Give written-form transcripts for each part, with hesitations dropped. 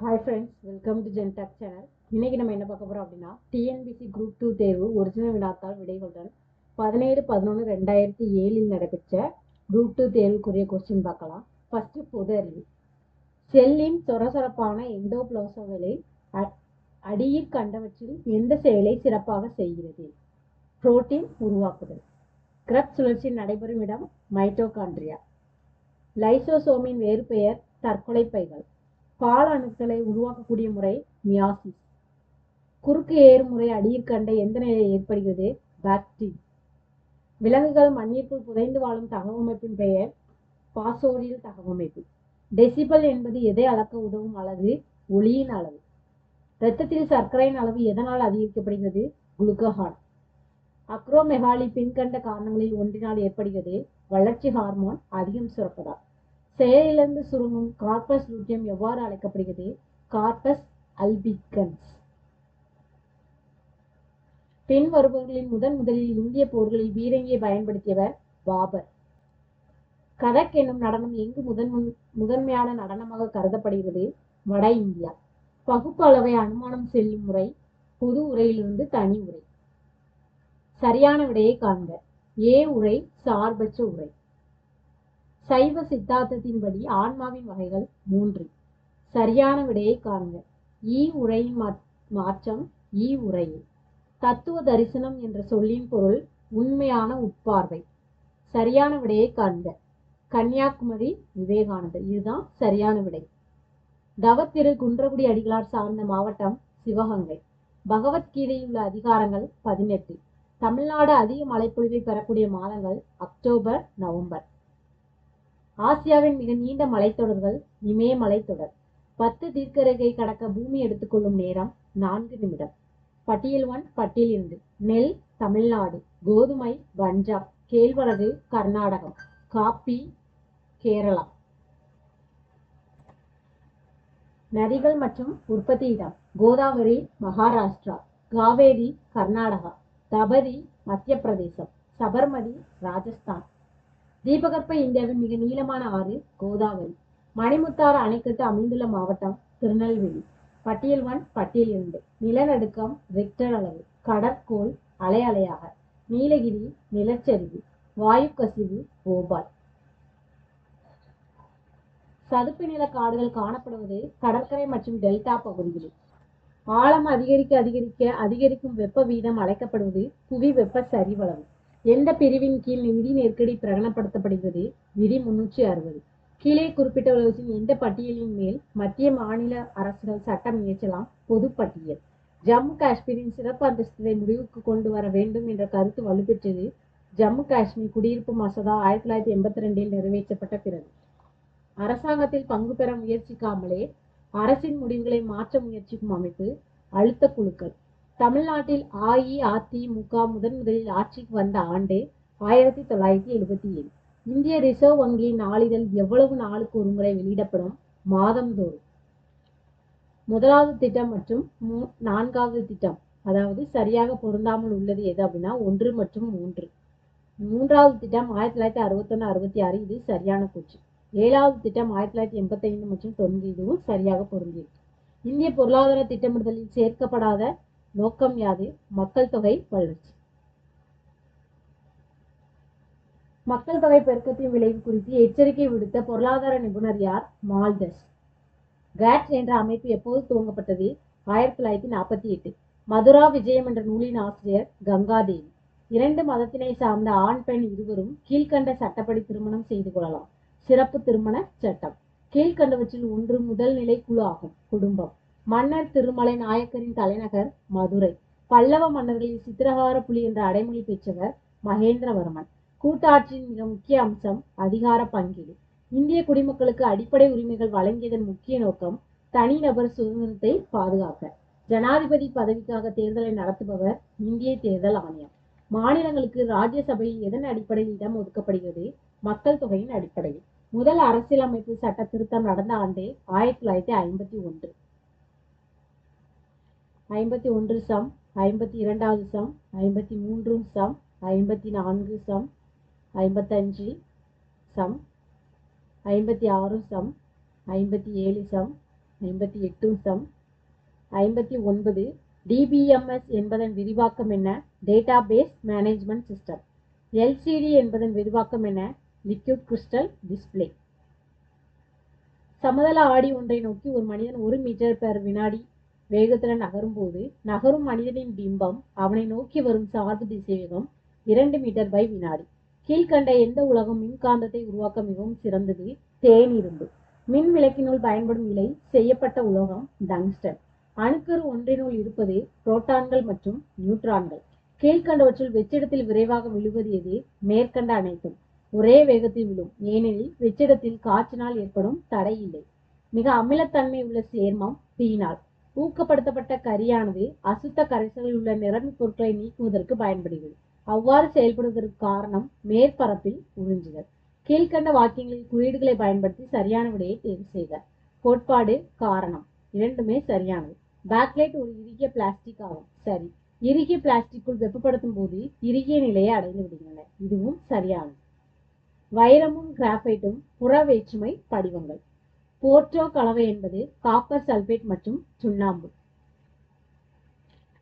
Hi friends, welcome to Gentech channel. இன்றைக்கி நம்ம என்ன பார்க்க போகிறோம் அப்படின்னா, டிஎன்பிசி குரூப் 2 தேர்வு ஒரிஜினல் வினாத்தாள் விடைகளுடன் 17/11/2007 நடைபெற்ற குரூப் 2 தேர்வுக்குரிய கொஸ்டின் பார்க்கலாம். ஃபர்ஸ்ட் பொது அறிவு. செல்லின் சொரசொரப்பான எண்டோபிளாசம்களை அடியில் கண்டவற்றில் எந்த செயலை சிறப்பாக செய்கிறது? புரோட்டீன் உருவாக்குதல். கிரப் சுழற்சி நடைபெறும் இடம் மைட்டோகாண்ட்ரியா. லைசோசோமின் வேறு பெயர் தற்கொலை பைகள். பால் அணுக்களை உருவாக்கக்கூடிய முறை மியாசிஸ். குறுக்கு ஏறு முறை அடியில் கண்ட எந்த நிலையில் ஏற்படுகிறது? பாக்டீரியா. விலங்குகள் மண்ணிற்குள் புதைந்து வாழும் தகவமைப்பின் பெயர் பாசோரியல் தகவமைப்பு. டெசிபல் என்பது எதை அளக்க உதவும் அலகு? ஒளியின் அளவு. இரத்தத்தில் சர்க்கரையின் அளவு எதனால் அதிகரிக்கப்படுகிறது? குளுக்கோகான். அக்ரோமெகாலி பின்கண்ட காரணங்களில் ஒன்றினால் ஏற்படுகிறது? வளர்ச்சி ஹார்மோன் அதிகம் சுரப்பதால். செயலிழந்து சுருங்கும் கார்பஸ் லூட்டியம் எவ்வாறு அழைக்கப்படுகிறது? Corpus albicans. பின் வருபவர்களின் முதலில் இந்திய போர்களில் பீரங்கியை பயன்படுத்தியவர் பாபர். கதக் என்னும் நடனம் எங்கு முதன்மையான நடனமாக கருதப்படுகிறது? வட இந்தியா. பகுப்பு அளவை அனுமானம் செல்லும் முறை பொது உரையிலிருந்து தனி உரை. சரியான விடையை காண்க. ஏ உரை சார்பற்ற உரை. சைவ சித்தாந்தத்தின்படி ஆன்மாவின் வகைகள் 3. சரியான விடையை காண்க. ஈ உரையின் மாற்றம் ஈ உரையை. தத்துவ தரிசனம் என்ற சொல்லின் பொருள் உண்மையான உட்பார்வை. சரியான விடையை காண்க. கன்னியாகுமரி விவேகானந்தர். இதுதான் சரியான விடை. தவத்திரு குன்றக்குடி அடிகளார் சார்ந்த மாவட்டம் சிவகங்கை. பகவத்கீதையில் உள்ள அதிகாரங்கள் 18. தமிழ்நாடு அதிக மழைப்பொழிவை பெறக்கூடிய மாதங்கள் அக்டோபர், நவம்பர். ஆசியாவின் மிக நீண்ட மலைத்தொடர்கள் இமயமலைத்தொடர். 10 தீர்க்கரேகை கடக்க பூமி எடுத்துக்கொள்ளும் நேரம் 4 நிமிடம். பட்டியல் 1, பட்டியல் 2. நெல் தமிழ்நாடு, கோதுமை பஞ்சாப், கேழ்வரகு கர்நாடகம், காப்பி கேரளா. நதிகள் மற்றும் உற்பத்தி இடம் கோதாவரி மகாராஷ்டிரா, காவேரி கர்நாடகா, தபரி மத்திய பிரதேசம், சபர்மதி ராஜஸ்தான். தீபகற்ப இந்தியாவின் மிக நீளமான ஆறு கோதாவரி. மணிமுத்தாறு அணைக்கட்டு அமைந்துள்ள மாவட்டம் திருநெல்வேலி. பட்டியல் 1, பட்டியல் 2. நிலநடுக்கம் ரிக்டர் அளவு. கடற்கோள் அலை அலையாக. நீலகிரி நிலச்சரிவு. வாயு கசிவு போபால். சதுப்பு நில காடுகள் காணப்படுவது கடற்கரை மற்றும் டெல்டா பகுதிகளில். ஆழம் அதிகரிக்கும் வெப்ப வீதம் அழைக்கப்படுவது புவி வெப்ப சரிவளவு. எந்த பிரிவின் கீழ் நிதி நெருக்கடி பிரகடனப்படுத்தப்படுகிறது? விதி 360. கீழே குறிப்பிட்டுள்ளவற்றின் எந்த பட்டியலின் மேல் மத்திய மாநில அரசுகள் சட்டம் இயற்றலாம்? பொது பட்டியல். ஜம்மு காஷ்மீரின் சிறப்பு அந்தஸ்தை முடிவுக்கு கொண்டு வர வேண்டும் என்ற கருத்து வலுப்பெற்றது ஜம்மு காஷ்மீர் குடியிருப்பு மசோதா 1982 நிறைவேற்றப்பட்ட பிறகு. அரசாங்கத்தில் பங்கு பெற முயற்சிக்காமலே அரசின் முடிவுகளை மாற்ற முயற்சிக்கும் அமைப்பு அழுத்த குழுக்கள். தமிழ்நாட்டில் அஇஅதிமுக முதலில் ஆட்சிக்கு வந்த ஆண்டு 1977. இந்திய ரிசர்வ் வங்கியின் நாளிதழ் எவ்வளவு நாளுக்கு ஒரு முறை வெளியிடப்படும்? மாதந்தோறும். முதலாவது திட்டம் மற்றும் 4வது திட்டம், அதாவது சரியாக பொருந்தாமல் உள்ளது எது அப்படின்னா 1 மற்றும் 3. 3வது திட்டம் 1961-66. இது சரியான கூற்று. 7வது திட்டம் 1985 மற்றும் 90. இதுவும் சரியாக பொருந்தியிருக்கு. இந்திய பொருளாதார திட்டமிடுதலில் சேர்க்கப்படாத நோக்கம் யாது? மக்கள் தொகை வளர்ச்சி. மக்கள் தொகை பெருக்கத்தின் விளைவு குறித்து எச்சரிக்கை விடுத்த பொருளாதார நிபுணர் யார்? மால்தஸ். கேட்ஸ் என்ற அமைப்பு எப்போது துவங்கப்பட்டது? 1948. மதுரா விஜயம் என்ற நூலின் ஆசிரியர் கங்காதேவி. 2 மதத்தினை சார்ந்த ஆண் பெண் இருவரும் கீழ்கண்ட சட்டப்படி திருமணம் செய்து கொள்ளலாம். சிறப்பு திருமண சட்டம். கீழ்கண்டவற்றில் ஒன்று முதல் நிலை குழு ஆகும். குடும்பம். மன்னர் திருமலை நாயக்கரின் தலைநகர் மதுரை. பல்லவ மன்னர்களில் சித்திரகார புலி என்ற அடைமொழி பெற்றவர் மகேந்திரவர்மன். கூட்டாட்சியின் மிக முக்கிய அம்சம் அதிகார பங்கீடு. இந்திய குடிமக்களுக்கு அடிப்படை உரிமைகள் வழங்கியதன் முக்கிய நோக்கம் தனிநபர் சுதந்திரத்தை பாதுகாக்க. ஜனாதிபதி பதவிக்காக தேர்தலை நடத்துபவர் இந்திய தேர்தல் ஆணையம். மாநிலங்களுக்கு ராஜ்யசபையில் எதன் அடிப்படையில் இடம் ஒதுக்கப்படுகிறது? மக்கள் தொகையின் அடிப்படையில். முதல் அரசியலமைப்பு சட்ட திருத்தம் நடந்த ஆண்டு 1951. 51 சம், 52வது sum, 53 sum, 54 sum, 55 sum, 56 sum, 57 sum, 58 sum. 59 DBMS என்பதன் விரிவாக்கம் என்ன? Database management system. LCD என்பதன் விரிவாக்கம் என்ன? Liquid crystal display. சமதள ஆடி ஒன்றை நோக்கி ஒரு மனிதன் 1 மீட்டர் பெர் வினாடி வேகத்துடன் நகரும் போது நகரும் மனிதனின் பிம்பம் அவனை நோக்கி வரும் சார்பு திசைவேகம் 2 மீட்டர் பை வினாடி. கீழ்கண்ட எந்த உலகம் மின்காந்தத்தை உருவாக்க மிகவும் சிறந்தது? தேன் இரும்பு. மின் விளக்கினுள் பயன்படும் இலை செய்யப்பட்ட உலோகம் டங்ஸ்டன். அணுக்கரு ஒன்றினுள் இருப்பது புரோட்டான்கள் மற்றும் நியூட்ரான்கள். கீழ்கண்டவற்றில் வெற்றிடத்தில் விரைவாக விழுவது எது? மேற்கண்ட அனைத்தும் ஒரே வேகத்தில் விழும், ஏனெனில் வெற்றிடத்தில் காற்றினால் ஏற்படும் தடை இல்லை. மிக அமிலத்தன்மை உள்ள சேர்மம் பீனால். ஊக்கப்படுத்தப்பட்ட கரியானது அசுத்த கரைசலில் உள்ள நிரம்பி பொருட்களை நீக்குவதற்கு பயன்படுகிறது. அவ்வாறு செயல்படுவதற்கு காரணம் மேற்பரப்பில் உறிஞ்சுதல். கீழ்கண்ட வாக்கியங்களில் குறியீடுகளை பயன்படுத்தி சரியான விடையை தேர்வு செய்க. கோட்பாடு, காரணம் இரண்டுமே சரியானது. பேக்லைட் ஒரு இறுகிய பிளாஸ்டிக் ஆகும். சரி. இறுகிய பிளாஸ்டிக்குள் வெப்பப்படுத்தும் போது இறுகிய நிலையை அடைந்து விடுகின்றன. இதுவும் சரியானது. வைரமும் கிராஃபைட்டும் புற வேற்றுமை படிவங்கள். போர்ட்டோ கலவை என்பது காப்பர் சல்பேட் மற்றும் சுண்ணாம்பு.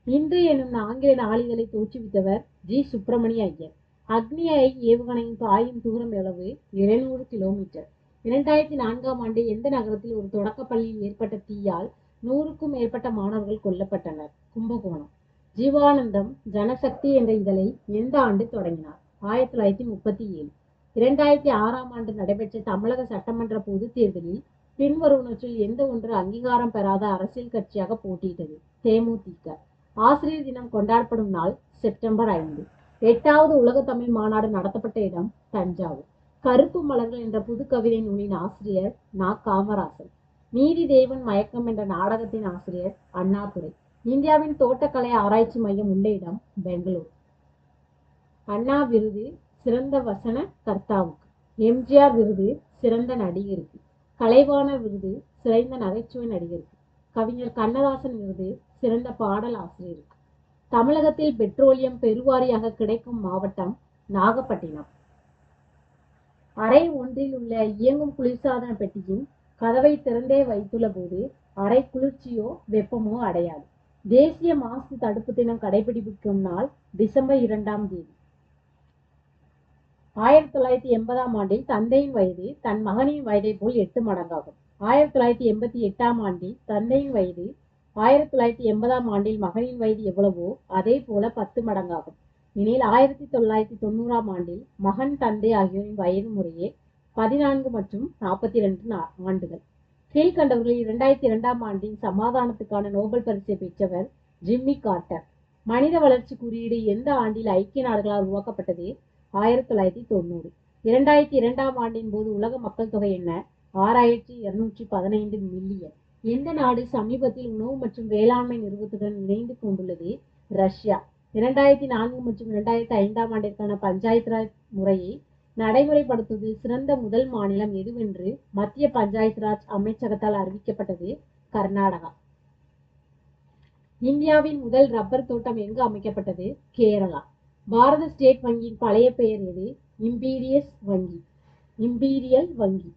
இன்று எனும் ஆங்கில நாளிதழை தோற்றுவித்தவர் ஜி. சுப்பிரமணிய ஐயர். அக்னி ஐ ஏவுகணையின் பாயும் தூரம் எவ்வளவு? 700 கிலோமீட்டர். 2004ஆம் ஆண்டு எந்த நகரத்தில் ஒரு தொடக்க பள்ளியில் ஏற்பட்ட தீயால் 100க்கும் மேற்பட்ட மாணவர்கள் கொல்லப்பட்டனர்? கும்பகோணம். ஜீவானந்தம் ஜனசக்தி என்ற இதழை எந்த ஆண்டு தொடங்கினார்? 1937. 2006ஆம் ஆண்டு நடைபெற்ற தமிழக சட்டமன்ற பொதுத் தேர்தலில் பின்வருவனவற்றில் எந்த ஒன்று அங்கீகாரம் பெறாத அரசியல் கட்சியாக போட்டியிட்டது? தேமுதிக. ஆசிரியர் தினம் கொண்டாடப்படும் நாள் செப்டம்பர் 5. 8வது உலக தமிழ் மாநாடு நடத்தப்பட்ட இடம் தஞ்சாவூர். கருப்பு மலர்கள் என்ற புது கவிதை நூலின் ஆசிரியர் நா. காமராசன். நீதி தேவன் மயக்கம் என்ற நாடகத்தின் ஆசிரியர் அண்ணாதுரை. இந்தியாவின் தோட்டக்கலை ஆராய்ச்சி மையம் உள்ள இடம் பெங்களூர். அண்ணா விருது சிறந்த வசன கர்த்தாவுக்கு. எம்ஜிஆர் விருது சிறந்த நடிகருக்கு. கலைவாணர் விருது சிறந்த நகைச்சுவை நடிகருக்கு. கவிஞர் கண்ணதாசன் விருது சிறந்த பாடல் ஆசிரியருக்கு. தமிழகத்தில் பெட்ரோலியம் பெருவாரியாக கிடைக்கும் மாவட்டம் நாகப்பட்டினம். அறை ஒன்றில் உள்ள இயங்கும் குளிர்சாதன பெட்டியின் கதவை திறந்தே வைத்துள்ள போது அறை குளிர்ச்சியோ வெப்பமோ அடையாது. தேசிய மாசு தடுப்பு தினம் கடைபிடிக்கும் நாள் டிசம்பர் 2ஆம் தேதி. 1980ஆம் ஆண்டில் தந்தையின் வயது தன் மகனின் வயதை போல் 8 மடங்காகும். 1988ஆம் ஆண்டில் தந்தையின் வயது 1980ஆம் ஆண்டில் மகனின் வயது எவ்வளவோ அதே போல 10 மடங்காகும். எனில் 1990ஆம் ஆண்டில் மகன் தந்தை ஆகியோரின் வயது முறையே 14 மற்றும் 42 ஆண்டுகள். கீழ்கண்டவர்களில் 2002ஆம் ஆண்டின் சமாதானத்துக்கான நோபல் பரிசை பெற்றவர் ஜிம்மி கார்ட்டர். மனித வளர்ச்சி குறியீடு எந்த ஆண்டில் ஐக்கிய நாடுகளால் உருவாக்கப்பட்டது? 1990. 2002ஆம் ஆண்டின் போது உலக மக்கள் தொகை என்ன? 6215 மில்லியன். எந்த நாடு சமீபத்தில் உணவு மற்றும் வேளாண்மை நிறுவனத்துடன் இணைந்து கொண்டுள்ளது? ரஷ்யா. 2004 மற்றும் 2005ஆம் ஆண்டிற்கான பஞ்சாயத்து ராஜ் முறையை நடைமுறைப்படுத்துவதில் சிறந்த முதல் மாநிலம் எதுவென்று மத்திய பஞ்சாயத்து ராஜ் அமைச்சகத்தால் அறிவிக்கப்பட்டது? கர்நாடகா. இந்தியாவின் முதல் ரப்பர் தோட்டம் எங்கு அமைக்கப்பட்டது? கேரளா. பாரத ஸ்டேட் வங்கியின் பழைய பெயர் எது? இம்பீரியல் வங்கி.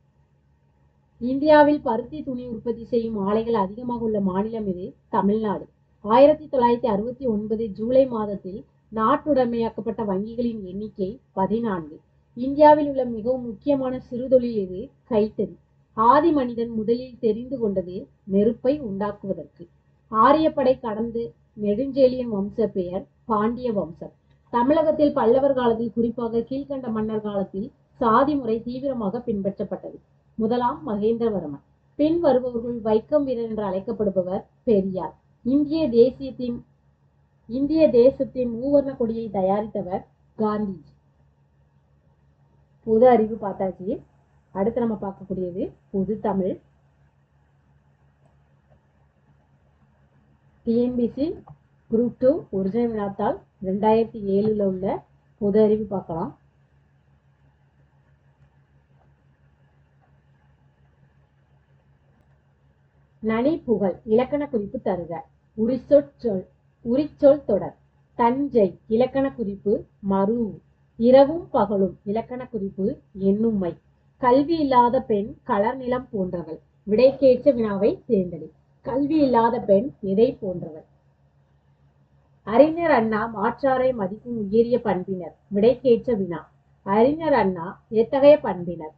இந்தியாவில் பருத்தி துணி உற்பத்தி செய்யும் ஆலைகள் அதிகமாக உள்ள மாநிலம் எது? தமிழ்நாடு. 1969 ஜூலை மாதத்தில் நாட்டுடைமையாக்கப்பட்ட வங்கிகளின் எண்ணிக்கை 14. இந்தியாவில் உள்ள மிகவும் முக்கியமான சிறுதொழில் எது? கைத்தறி. ஆதி மனிதன் முதலில் தெரிந்து கொண்டது நெருப்பை உண்டாக்குவதற்கு. ஆரியப்படை கடந்து நெடுஞ்செழியன் வம்ச பெயர் பாண்டிய வம்சம். தமிழகத்தில் பல்லவர் காலத்தில் குறிப்பாக கீழ்கண்ட மன்னர் காலத்தில் சாதி முறை தீவிரமாக பின்பற்றப்பட்டது. முதலாம் மகேந்திரவர்மன். பின் வருபவர்கள் வைக்கம் வீரர் என்று அழைக்கப்படுபவர் பெரியார். இந்திய தேசத்தின் மூவர்ண கொடியை தயாரித்தவர் காந்திஜி. பொது அறிவு பார்த்தாச்சு. அடுத்து நம்ம பார்க்கக்கூடியது பொது தமிழ். டிஎன்பிசி குரூப் 2 ஒரிஜினல் வினாத்தாள் 2007 உள்ள பொது அறிவு பார்க்கலாம். நனி புகழ் இலக்கண குறிப்பு தருக. உரிச்சொல் தொடர். தஞ்சை இலக்கண குறிப்பு மருவு. இரவும் பகலும் இலக்கண குறிப்பு எண்ணுமை. கல்வி இல்லாத பெண் கலர் நிலம் போன்றவள் விடைக்கேற்ற வினாவை தேர்ந்தெடு. கல்வி இல்லாத பெண் எதை போன்றவர்? அறிஞர் அண்ணா மாற்றாரை மதிக்கும் உயரிய பண்பினர். விடைக்கேற்ற வினா. அறிஞர் அண்ணா எத்தகைய பண்பினர்?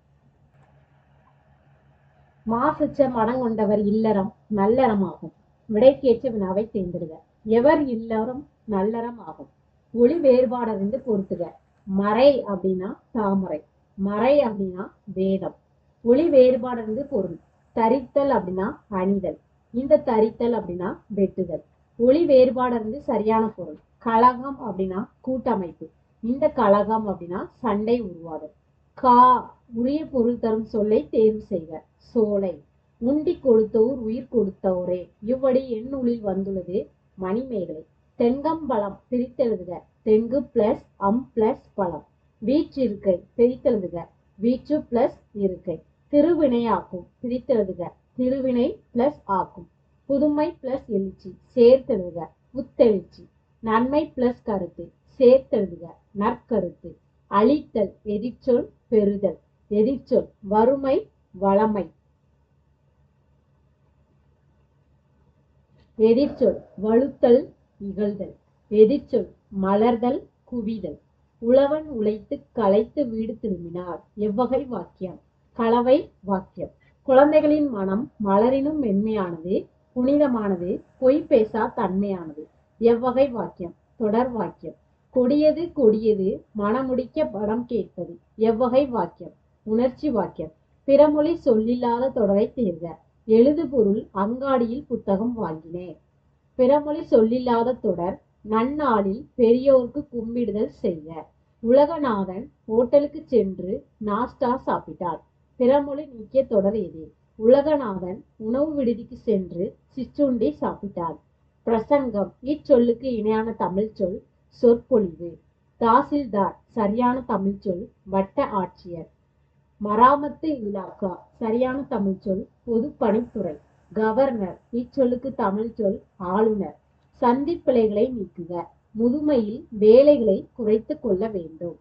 மாசற்ற மனங்கொண்டவர் இல்லறம் நல்லறமாகும். விடைக்கேற்ற வினாவை தேர்ந்தெடுக. எவர் இல்லறம் நல்லறம் ஆகும்? ஒளி வேறுபாடறிந்து பொருத்துக. மறை அப்படின்னா தாமரை, மறை அப்படின்னா வேதம். ஒளி வேறுபாடறிந்து பொருள். தரித்தல் அப்படின்னா அணிதல், இந்த தரித்தல் அப்படின்னா வெட்டுதல். ஒளி வேறுபாடறிந்து சரியான பொருள். கழகம் அப்படின்னா கூட்டமைப்பு, இந்த கழகம் அப்படின்னா சண்டை உருவாதல். கா உரிய பொருள் தரும் சொல்லை தேர்வு செய்க. சோலை. உண்டி கொடுத்தோர் உயிர் கொடுத்தோரே. இவ்வடி எண்ணூலில் வந்துள்ளது மணிமேகலை. தெங்கம்பழம் பிரித்தெழுதுக. தெங்கு பிளஸ் அம் பிளஸ் பழம். வீற்றிருக்கை பிரித்தெழுதுக. வீற்று பிளஸ் இருக்கை. திருவினையாக்கும் பிரித்தெழுதுக. திருவினை பிளஸ் ஆக்கும். புதுமை பிளஸ் எழுச்சி சேர்த்தெழுதுக. புத்தெழுச்சி. நன்மை பிளஸ் கருத்து சேர்த்தெழுதுக. நற்கருத்து. அழித்தல் எதிர்ச்சொல் பெறுதல். எதிர்ச்சொல் வறுமை வளமை. எதிர்ச்சொல் வழுத்தல் இகழ்தல். எதிர்ச்சொல் மலர்தல் குவிதல். உழவன் உழைத்து களைத்து வீடு திரும்பினார். எவ்வகை வாக்கியம்? கலவை வாக்கியம். குழந்தைகளின் மனம் மலரினும் மென்மையானது, புனிதமானது, பொய் பேசா தன்மையானது. எவ்வகை வாக்கியம்? தொடர் வாக்கியம். கொடியது கொடியது மனமுடிக்க படம் கேட்பது. எவ்வகை வாக்கியம்? உணர்ச்சி வாக்கியம். பிறமொழி சொல்லில்லாத தொடரை தேர்க. எழுது பொருள் அங்காடியில் புத்தகம் வாங்கினேன். பிறமொழி சொல்லில்லாத தொடர். நன்னாளில் பெரியோருக்கு கும்பிடுதல் செய்க. உலகநாதன் ஹோட்டலுக்கு சென்று நாஸ்டா சாப்பிட்டார். பிறமொழி நீக்கிய தொடர் எது? உலகநாதன் உணவு விடுதிக்கு சென்று சிற்றுண்டி சாப்பிட்டார். பிரசங்கம் இச்சொல்லுக்கு இணையான தமிழ் சொல் சொற்பொழிவு. தாசில்தார் சரியான தமிழ் சொல் வட்ட ஆட்சியர். மராமத்து இலாக்கா சரியான தமிழ் சொல் பொதுப்பணித்துறை. கவர்னர் இச்சொல்லுக்கு தமிழ் சொல் ஆளுநர். சந்திப்பிழைகளை நீக்குக. முதுமையில் வேலைகளை குறைத்து கொள்ள வேண்டும்.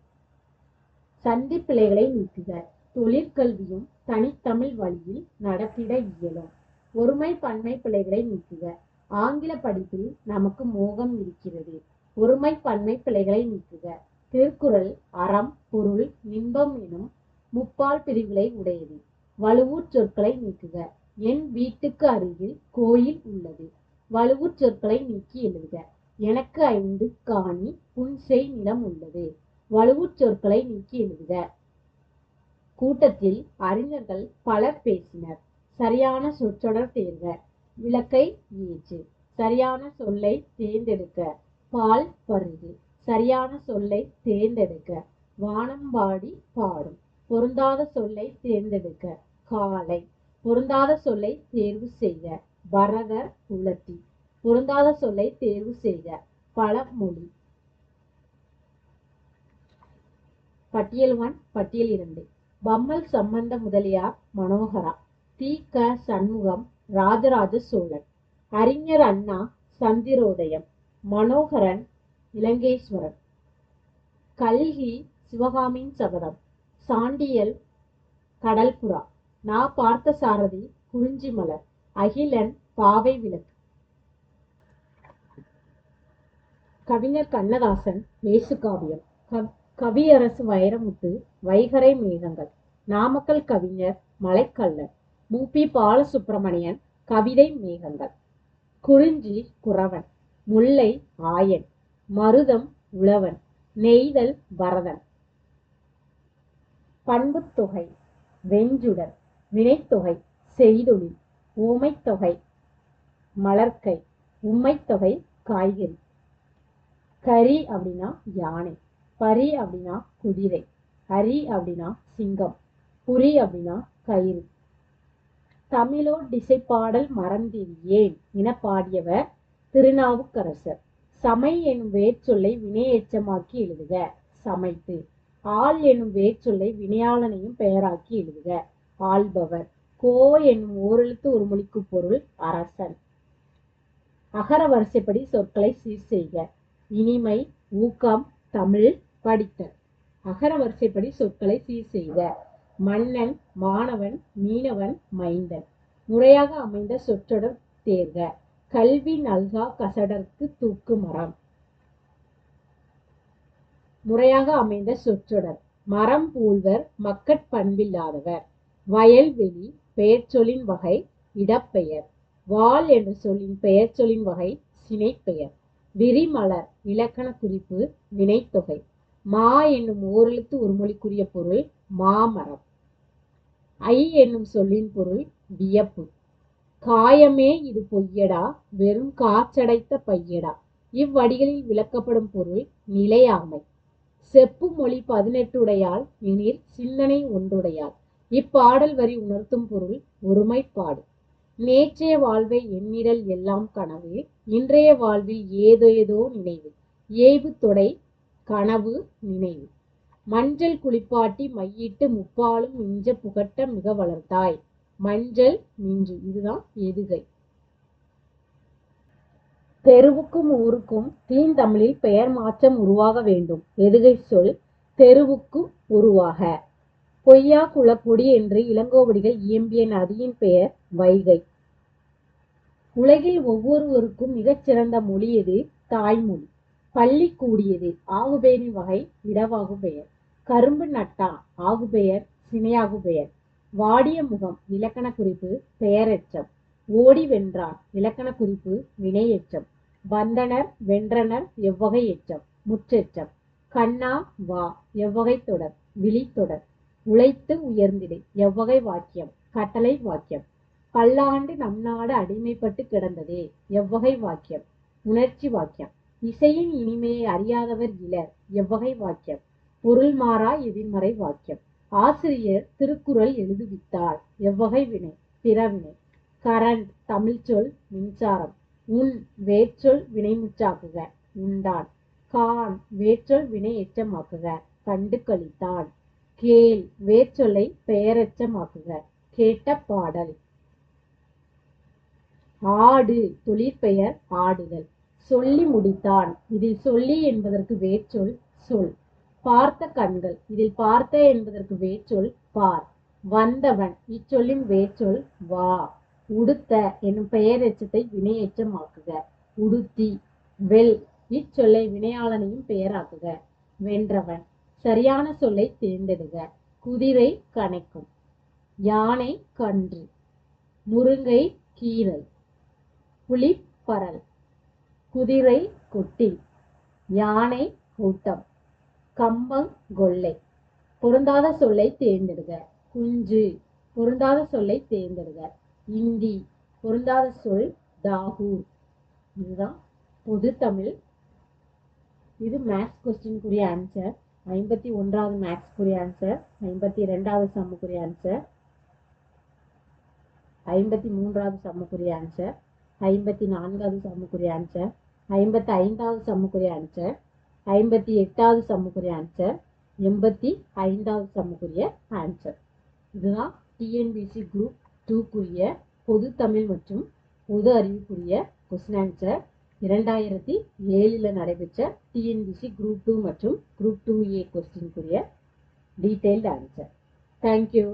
சந்திப்பிழைகளை நீக்குக. தொழிற்கல்வியும் தனித்தமிழ் வழியில் நடத்திட இயலும். ஒருமை பன்மை பிழைகளை நீக்குக. ஆங்கில படிப்பில் நமக்கு மோகம் இருக்கிறது. ஒருமை பன்மை பிழைகளை நீக்குக. திருக்குறள் அறம் பொருள் இன்பம் எனும் முப்பால் பிரிவுகளை உடையது. வழுவூர் சொற்களை நீக்குக. என் வீட்டுக்கு அருகில் கோயில் உள்ளது. வழுவூர் சொற்களை நீக்கி எழுதுக. எனக்கு 5 காணி புன்செய் நிலம் உள்ளது. வழுவூர் சொற்களை நீக்கி எழுதுக. கூட்டத்தில் அறிஞர்கள் பலர் பேசினர். சரியான சொற்றொடர் தேர்க. விளக்கை ஏற்று. சரியான சொல்லை தேர்ந்தெடுக்க. பால் பருகு. சரியான சொல்லை தேர்ந்தெடுக்க. வானம்பாடி பாடும். பொருந்தாத சொல்லை தேர்ந்தெடுக்க. காலை. பொருந்தாத சொல்லை தேர்வு செய்க. பரதர் உலர்த்தி. பொருந்தாத சொல்லை தேர்வு செய்க. பழமொழி. பட்டியல் 1 பட்டியல் 2. பம்மல் சம்பந்த முதலியார் மனோகரா. தி. க. சண்முகம் ராஜராஜ சோழன். அறிஞர் அண்ணா சந்திரோதயம். மனோகரன் இலங்கேஸ்வரன். கல்கி சிவகாமியின் சபதம். சாண்டியல் கடல்புறா. நா. பார்த்தசாரதி குறிஞ்சி மலர். அகிலன் பாவை விளக்கு. கவிஞர் கண்ணதாசன் இயேசுகாவியம். கவியரசு வைரமுத்து வைகறை மேகங்கள். நாமக்கல் கவிஞர் மலைக்கல்லர். மு. பி. பாலசுப்பிரமணியன் கவிதை மேகங்கள். குறிஞ்சி குறவன். முல்லை ஆயன். மருதம் உழவன். நெய்தல் பரதன். பண்புத்தொகை வெஞ்சுடர். வினைத்தொகை செய்தொழில். ஊமைத்தொகை மலர்க்கை. உம்மைத்தொகை காய்கறி. கரி அப்படின்னா யானை. பரி அப்படின்னா குதிரை. அரி அப்படின்னா சிங்கம். புரி அப்படின்னா கயிறு. தமிழோர் திசைப்பாடல் மறந்தேன் என பாடியவர் திருநாவுக்கரசர். சமை எனும் வேர்ச்சொல்லை வினையெச்சமாக்கி எழுதுக. சமைத்து. ஆள் எனும் வேர்ச்சொல்லை வினையாளனையும் பெயராக்கி எழுதுக. ஆள்பவர். கோ என்னும் ஓரெழுத்து ஒரு மொழிக்கு பொருள் அரசன். அகர வரிசைப்படி சொற்களை சீர் செய்க. இனிமை ஊக்கம் தமிழ் படித்தல். அகர வரிசைப்படி சொற்களை சீர் செய்க. மன்னன் மாணவன் மீனவன் மைந்தன். முறையாக அமைந்த சொற்றொடர் தேர்க. கல்வி நல்கா கசடர்க்கு தூக்கு மரம். முறையாக அமைந்த சொற்றொடர். மரம் போல்வர் மக்கட் பண்பில்லாதவர். வயல்வெளி பெயர்ச்சொல்லின் வகை இடப்பெயர். வாள் என்ற சொல்லின் பெயர்ச்சொல்லின் வகை சினைப்பெயர். விரிமலர் இலக்கண குறிப்பு வினைத்தொகை. மா என்னும் ஓரெழுத்து ஒருமொழிக்குரிய பொருள் மாமரம். ஐ என்னும் சொல்லின் பொருள் வியப்பு. காயமே இது பொய்யடா வெறும் காச்சடைத்த பையடா. இவ்வடிகளில் விளக்கப்படும் பொருள் நிலையாமை. செப்பு மொழி 18 உடையாள் எனிற் சிந்தனை ஒன்றுடையாள். இப்பாடல் வரி உணர்த்தும் பொருள் ஒருமைப்பாடு. நேற்றைய வாழ்வை எண்ணிடல் எல்லாம் கனவு. இன்றைய வாழ்வில் ஏதேதோ நினைவு. ஏய்வு தொடை கனவு நினைவு. மஞ்சள் குளிப்பாட்டி மையிட்டு முப்பாலும் மிஞ்ச புகட்ட மிக வளர்த்தாய். மஞ்சள் மிஞ்சு. இதுதான் எதுகை. தெருவுக்கும் ஊருக்கும் தீந்தமிழில் பெயர் மாற்றம் உருவாக வேண்டும். எதுகை சொல் தெருவுக்கும் உருவாக. பொய்யா குளப்பொடி என்று இளங்கோவடிகள் இயம்பிய நதியின் பெயர் வைகை. உலகில் ஒவ்வொருவருக்கும் மிகச்சிறந்த மொழி எது? தாய்மொழி. பள்ளி கூடியது ஆகுபெயரின் வகை இடவாகு பெயர். கரும்பு நட்டான் ஆகுபெயர் சினையாகு பெயர். வாடிய முகம் இலக்கண குறிப்பு பெயரெச்சம். ஓடி வென்றான் இலக்கண குறிப்பு வினையெச்சம். வந்தனர் வென்றனர் எவ்வகை எச்சம் முற்றெச்சம். கண்ணா வா எவ்வகை தொடர் விழித்தொடர். உழைத்து உயர்ந்திடு எவ்வகை வாக்கியம் கட்டளை வாக்கியம். பல்லாண்டு நம் நாடு அடிமைப்பட்டு கிடந்ததே எவ்வகை வாக்கியம் உணர்ச்சி வாக்கியம். இசையின் இனிமையை அறியாதவர் இலர் எவ்வகை வாக்கியம் பொருள் மாறா எதிர்மறை வாக்கியம். ஆசிரியர் திருக்குறள் எழுதுவித்தார் எவ்வகை வினை பிறவினை. கரண்ட் தமிழ்ச்சொல் மின்சாரம். உன் வேர்ச்சொல் வினைமுற்றாக்குக உண்டான். கான் வேர்ச்சொல் வினை எச்சமாக்குக கண்டு கழித்தான். கேள் வேர்ச்சொல்லை பெயரெச்சமாக்குக கேட்ட பாடல். ஆடு தொழிற்பெயர் ஆடுதல். சொல்லி முடித்தான். இதில் சொல்லி என்பதற்கு வேர்ச்சொல் சொல். பார்த்த கண்கள். இதில் பார்த்த என்பதற்கு வேர்ச்சொல் பார். வந்தவன் இச்சொல்லின் வேர்ச்சொல் வா. உடுத்த என்னும் பெயரெச்சத்தை வினையெச்சமாக்குக உடுத்தி. வெல் இச்சொல்லை வினையாளனையும் பெயராக்குக வென்றவன். சரியான சொல்லை தேர்ந்தெடுக. குதிரை கணைக்கும். யானை கன்று. முருங்கை கீரல். புலிப்பரல். குதிரை கொட்டில். யானை கூட்டம். கம்பங்கொல்லை. பொருந்தாத சொல்லை தேர்ந்தெடுக. குஞ்சு பொருந்தாத சொல்லை தேர்ந்தெடுக. இந்தி பொருந்தாத சொல் தாகூர். இதுதான் பொது தமிழ். இது மேக்ஸ் கொஸ்டினுக்குரிய ஆன்சர். 51வது மேக்ஸ்க்குரிய ஆன்சர். 52வது சம்முக்குரிய ஆன்சர். 53வது சம்முக்குரிய ஆன்சர். 54வது சம்முக்குரிய ஆன்சர். 55வது சம்முக்குரிய ஆன்சர். 58வது சம்முக்குரிய ஆன்சர். 85வது சம்முக்குரிய ஆன்சர். இதுதான் டிஎன்பிசி குரூப் 2க்குரிய பொது தமிழ் மற்றும் பொது அறிவுக்குரிய கொஸ்டின் ஆன்சர். 2007 நடைபெற்ற டிஎன்பிசி குரூப் 2 மற்றும் குரூப் 2A கொஸ்டினுக்குரிய டீடைல்டு ஆன்சர். தேங்க்யூ.